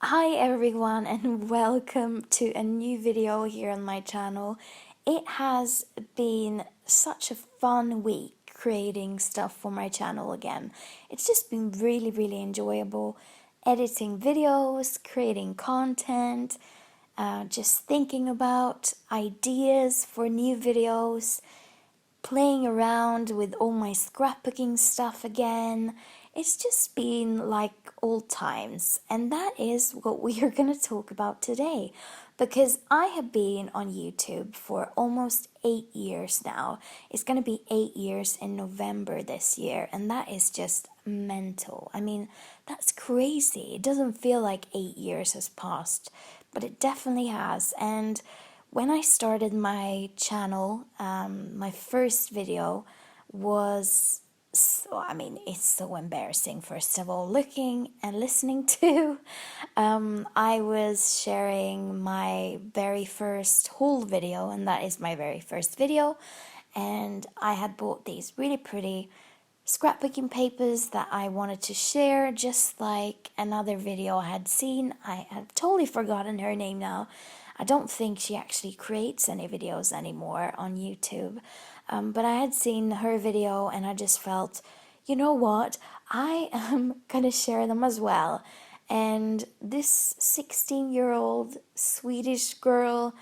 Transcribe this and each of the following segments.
Hi everyone and welcome to a new video here on my channel. It has been such a fun week creating stuff for my channel again. It's just been really enjoyable editing videos, creating content, just thinking about ideas for new videos, playing around with all my scrapbooking stuff again. It's just been like old times, and that is what we are going to talk about today. Because I have been on YouTube for almost 8 years now. It's going to be 8 years in November this year, and that is just mental. I mean, that's crazy. It doesn't feel like 8 years has passed, but it definitely has. And when I started my channel, my first video was, it's so embarrassing, first of all, looking and listening to. I was sharing my very first haul video, and that is my very first video. And I had bought these really pretty scrapbooking papers that I wanted to share, just like another video I had seen. I have totally forgotten her name now. I don't think she actually creates any videos anymore on YouTube. But I had seen her video and I just felt, you know what, I am gonna share them as well. And this 16-year-old Swedish girl,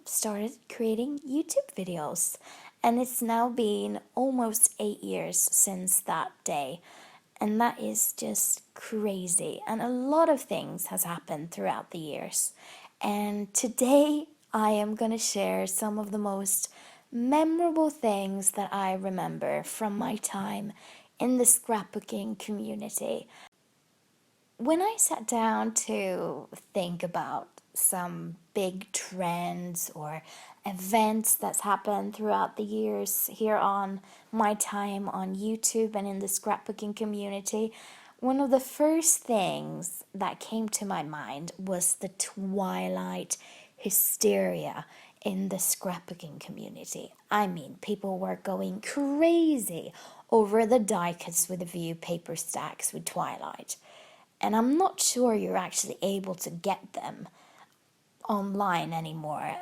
started creating YouTube videos. And it's now been almost 8 years since that day. And that is just crazy. And a lot of things has happened throughout the years. And today I am going to share some of the most memorable things that I remember from my time in the scrapbooking community. When I sat down to think about some big trends or events that's happened throughout the years here on my time on YouTube and in the scrapbooking community, one of the first things that came to my mind was the Twilight Hysteria in the scrapbooking community. I mean, people were going crazy over the die-cuts with a view paper stacks with Twilight. And I'm not sure you're actually able to get them online anymore.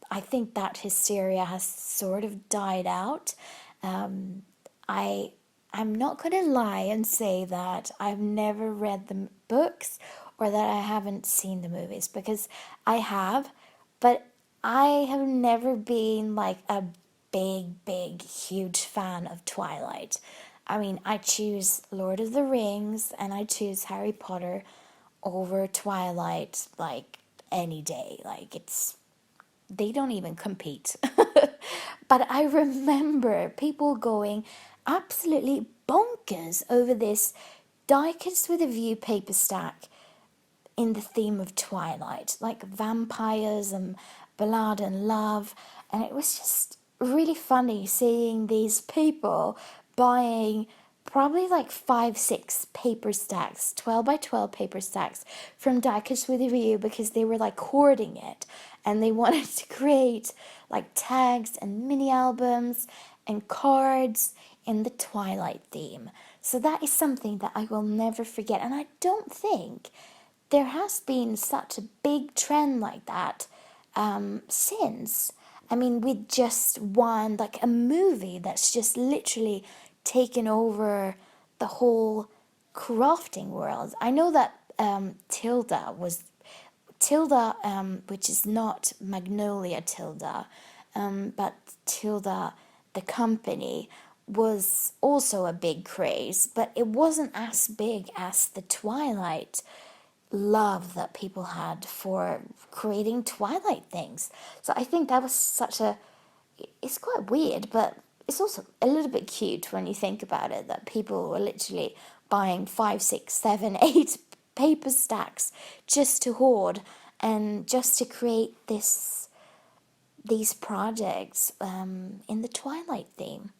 I think that hysteria has sort of died out. I'm not gonna lie and say that I've never read the books or that I haven't seen the movies, because I have, but I have never been like a big, huge fan of Twilight. I mean, I choose Lord of the Rings and I choose Harry Potter over Twilight like any day. Like, they don't even compete. But I remember people going absolutely bonkers over this die-cuts with a view paper stack in the theme of Twilight, like vampires and blood and love. And it was just really funny seeing these people buying probably like 5-6 paper stacks, 12 by 12 paper stacks from die-cuts with a view, because they were like hoarding it and they wanted to create like tags and mini albums and cards in the Twilight theme. So that is something that I will never forget, and I don't think there has been such a big trend like that since. I mean, with just one, like a movie that's just literally taken over the whole crafting world. I know that Tilda, which is not Magnolia Tilda, but Tilda, the company, was also a big craze, but it wasn't as big as the Twilight love that people had for creating Twilight things. So I think that was it's quite weird, but it's also a little bit cute when you think about it, that people were literally buying 5, 6, 7, 8 paper stacks just to hoard and just to create these projects in the Twilight theme.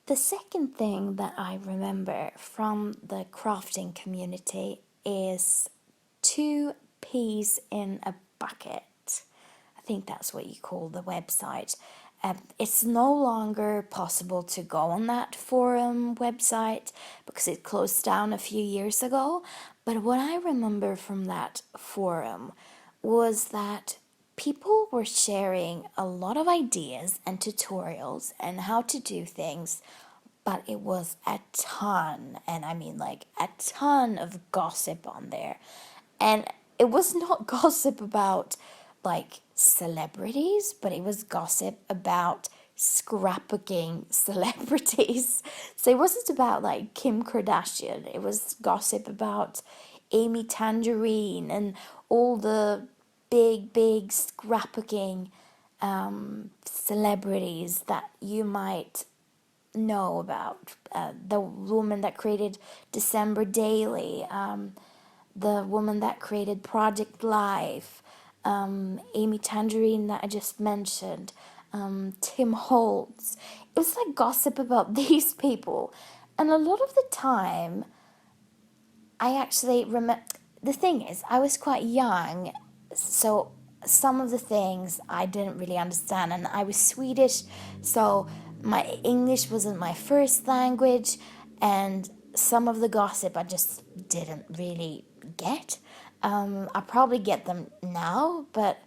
The second thing that I remember from the crafting community is 2 peas in a bucket. I think that's what you call the website. It's no longer possible to go on that forum website because it closed down a few years ago. But what I remember from that forum was that people were sharing a lot of ideas and tutorials and how to do things, but it was a ton, and I mean like a ton of gossip on there. And it was not gossip about like celebrities, but it was gossip about scrapbooking celebrities. So it wasn't about like Kim Kardashian, it was gossip about Amy Tangerine and all the big scrapbooking celebrities that you might know about. The woman that created December Daily, the woman that created Project Life, Amy Tangerine that I just mentioned, Tim Holtz. It was like gossip about these people. And a lot of the time, I actually remember. The thing is, I was quite young, so some of the things I didn't really understand, and I was Swedish, so my English wasn't my first language, and some of the gossip I just didn't really get. I probably get them now, but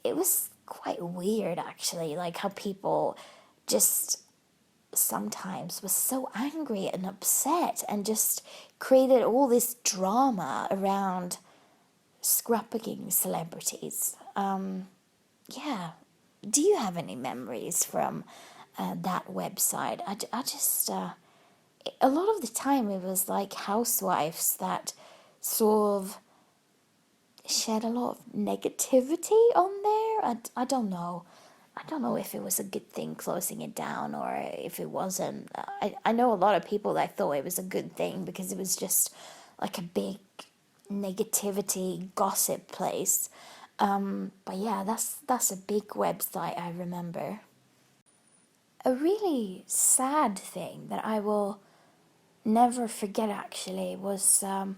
it was quite weird actually, like how people just sometimes was so angry and upset and just created all this drama around scrapbooking celebrities. Yeah. Do you have any memories from that website? I just, a lot of the time it was like housewives that sort of shed a lot of negativity on there. I don't know. I don't know if it was a good thing closing it down or if it wasn't. I know a lot of people that thought it was a good thing because it was just like a big negativity gossip place. But yeah, that's a big website I remember. A really sad thing that I will never forget actually was, and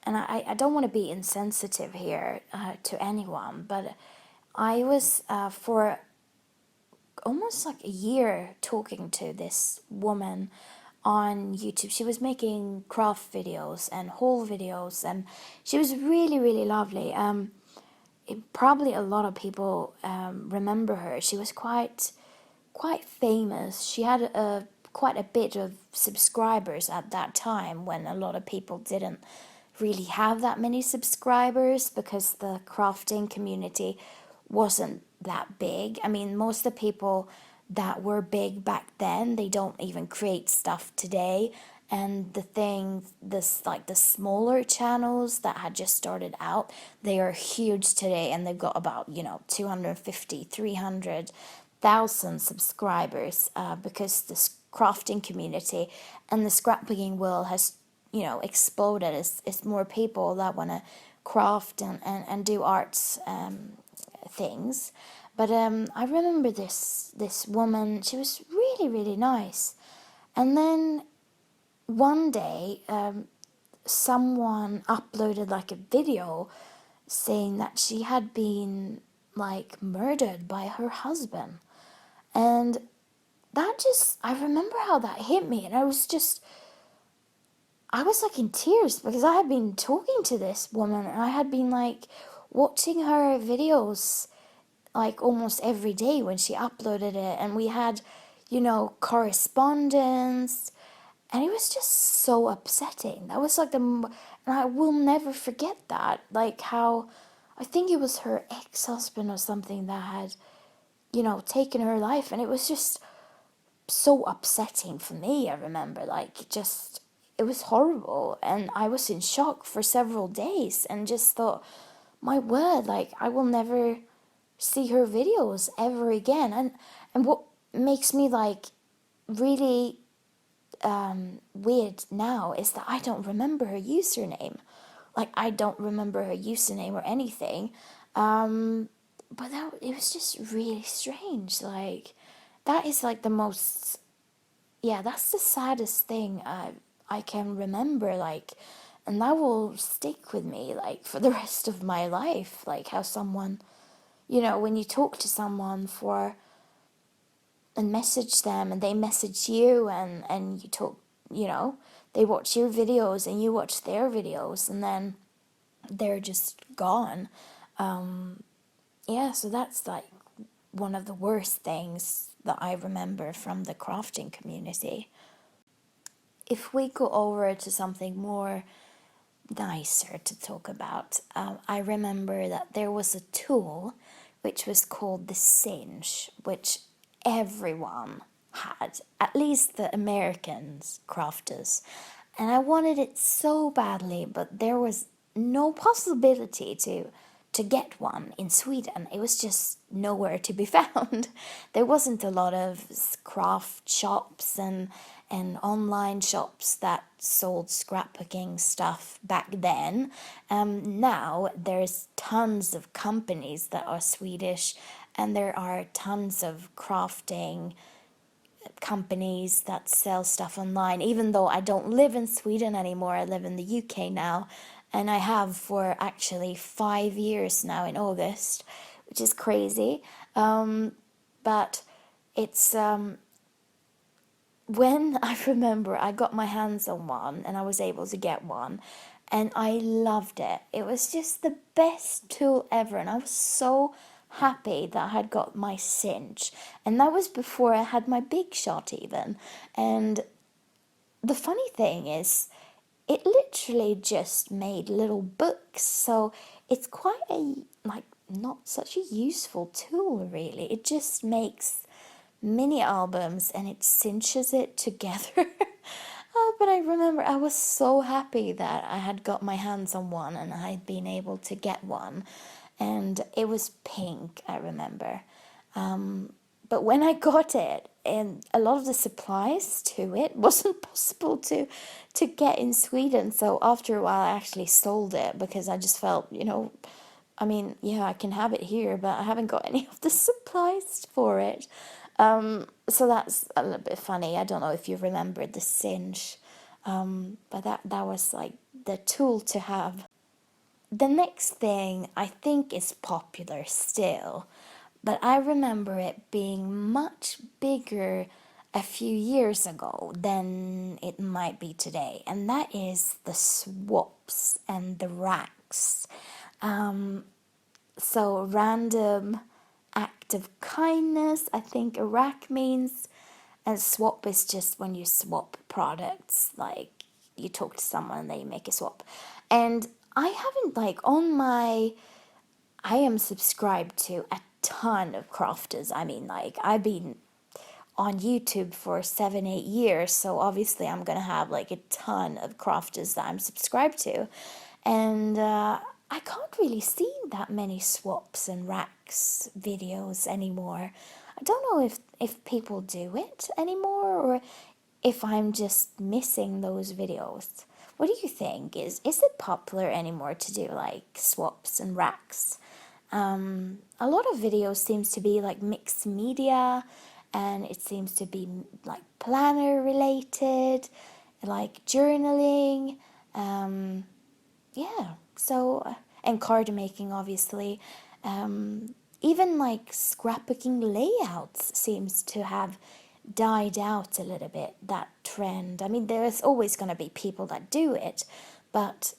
I don't want to be insensitive here to anyone, but I was for almost like a year talking to this woman on YouTube. She was making craft videos and haul videos, and she was really lovely. Probably a lot of people remember her. She was quite famous. She had quite a bit of subscribers at that time when a lot of people didn't really have that many subscribers because the crafting community wasn't that big. I mean, most of the people that were big back then, they don't even create stuff today. And the thing, this like the smaller channels that had just started out, they are huge today, and they've got about 250, 300,000 subscribers because the crafting community and the scrapbooking world has exploded. It's more people that want to craft and do arts things. But I remember this woman. She was really nice. And then one day, someone uploaded like a video saying that she had been like murdered by her husband. And that just, I remember how that hit me. And I was like in tears because I had been talking to this woman and I had been like watching her videos like almost every day when she uploaded it, and we had correspondence, and it was just so upsetting. That was like and I will never forget that, like how I think it was her ex-husband or something that had taken her life, and it was just so upsetting for me. I remember it was horrible, and I was in shock for several days and just thought, my word, like I will never see her videos ever again. And what makes me like really weird now is that I don't remember her username. Like I don't remember her username or anything. But it was just really strange. Like that is like the most, yeah, that's the saddest thing I can remember, like, and that will stick with me like for the rest of my life, like how someone when you talk to someone and message them, and they message you, and you talk, they watch your videos and you watch their videos, and then they're just gone. Yeah, so that's like one of the worst things that I remember from the crafting community. If we go over to something more nicer to talk about, I remember that there was a tool which was called the cinch, which everyone had, at least the Americans crafters. And I wanted it so badly, but there was no possibility to get one in Sweden. It was just nowhere to be found. There wasn't a lot of craft shops and online shops that sold scrapbooking stuff back then. Now there's tons of companies that are Swedish, and there are tons of crafting companies that sell stuff online. Even though I don't live in Sweden anymore, I live in the UK now, and I have for actually 5 years now in August, which is crazy. But it's when I remember I got my hands on one and I was able to get one, and I loved it. It was just the best tool ever, and I was so happy that I had got my cinch. And that was before I had my big shot even. And the funny thing is, it literally just made little books, so it's quite a, like, not such a useful tool really. It just makes mini albums and it cinches it together. But I remember I was so happy that I had got my hands on one and I had been able to get one. And it was pink, I remember. But when I got it, and a lot of the supplies to it wasn't possible to get in Sweden. So after a while, I actually sold it because I just felt, I mean, yeah, I can have it here, but I haven't got any of the supplies for it. So that's a little bit funny. I don't know if you remember the cinch, but that was like the tool to have. The next thing I think is popular still, but I remember it being much bigger a few years ago than it might be today, and that is the swaps and the racks. So random act of kindness, I think a rack means, and swap is just when you swap products, like you talk to someone and they make a swap. And I haven't, like, I am subscribed to a ton of crafters. I mean, like, I've been on YouTube for 7-8 years, so obviously I'm gonna have like a ton of crafters that I'm subscribed to. And I can't really see that many swaps and racks videos anymore. I don't know if people do it anymore, or if I'm just missing those videos. What do you think? Is it popular anymore to do like swaps and racks? A lot of videos seems to be like mixed media, and it seems to be like planner related, like journaling. Yeah, so, and card making, obviously. Even like scrapbooking layouts seems to have died out a little bit, that trend. I mean, there's always going to be people that do it, but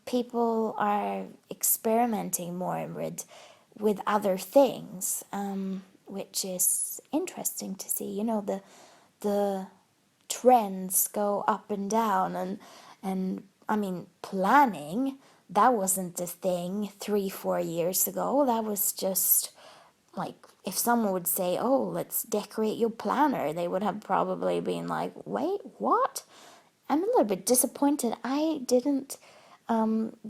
people are experimenting more with other things, which is interesting to see. The trends go up and down, and I mean, planning, that wasn't a thing 3-4 years ago. That was just like, if someone would say, oh, let's decorate your planner, they would have probably been like, wait, what? I'm a little bit disappointed I didn't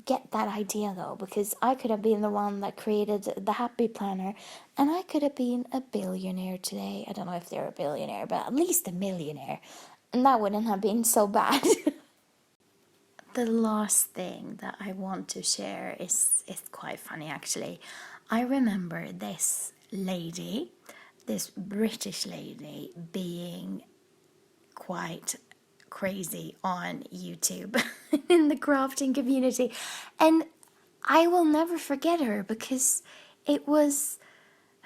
get that idea though, because I could have been the one that created the happy planner, and I could have been a billionaire today. I don't know if they're a billionaire, but at least a millionaire, and that wouldn't have been so bad. The last thing that I want to share is quite funny actually. I remember this lady, this British lady, being quite crazy on YouTube in the crafting community, and I will never forget her because it was,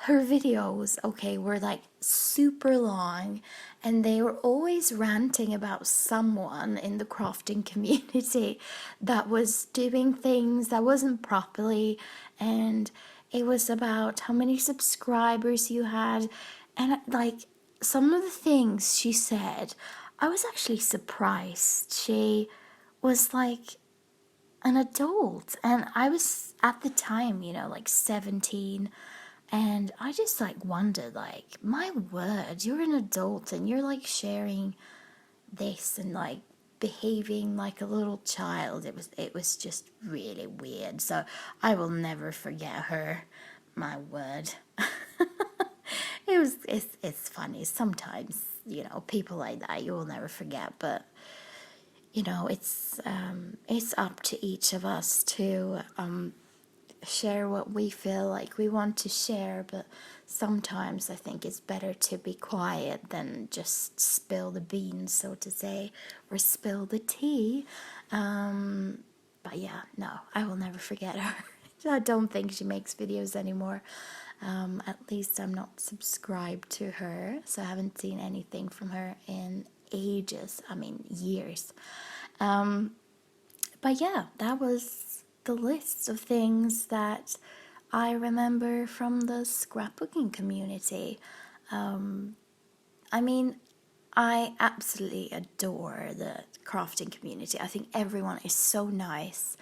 her videos, okay, were like super long, and they were always ranting about someone in the crafting community that was doing things that wasn't properly, and it was about how many subscribers you had, and like some of the things she said, I was actually surprised. She was like an adult, and I was at the time, you know, like 17, and I just like wondered, like, my word, you're an adult and you're like sharing this and like behaving like a little child. It was just really weird. So I will never forget her. My word. It's funny. Sometimes, you know, people like that you will never forget, but you know, it's up to each of us to share what we feel like we want to share, but sometimes I think it's better to be quiet than just spill the beans, so to say, or spill the tea. But yeah, no, I will never forget her. I don't think she makes videos anymore. At least I'm not subscribed to her, so I haven't seen anything from her in ages. I mean, years. But yeah, that was the list of things that I remember from the scrapbooking community. I mean, I absolutely adore the crafting community. I think everyone is so nice.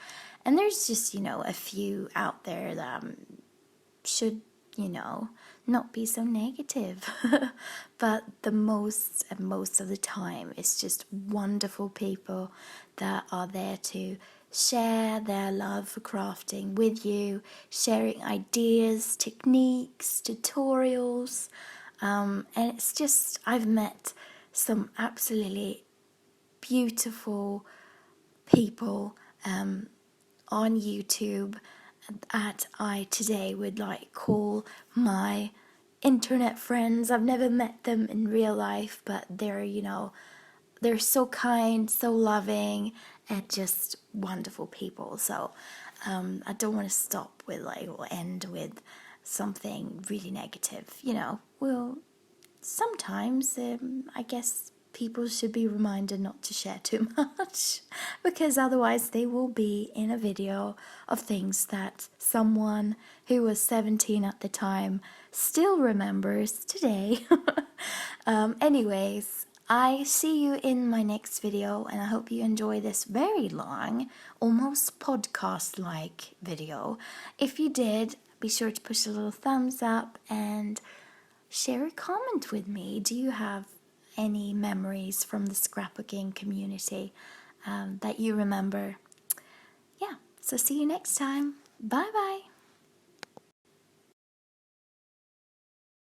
And there's just, you know, a few out there that should, you know, not be so negative. But the most of the time, it's just wonderful people that are there to share their love for crafting with you, sharing ideas, techniques, tutorials. And it's just, I've met some absolutely beautiful people on YouTube that I today would like call my internet friends. I've never met them in real life, but they're, you know, they're so kind, so loving, and just wonderful people. So I don't want to stop with like, or end with something really negative. You know, well, sometimes I guess people should be reminded not to share too much, because otherwise they will be in a video of things that someone who was 17 at the time still remembers today. Anyways, I see you in my next video, and I hope you enjoy this very long, almost podcast-like video. If you did, be sure to push a little thumbs up and share a comment with me. Do you have any memories from the scrapbooking community that you remember? Yeah, so see you next time. Bye bye.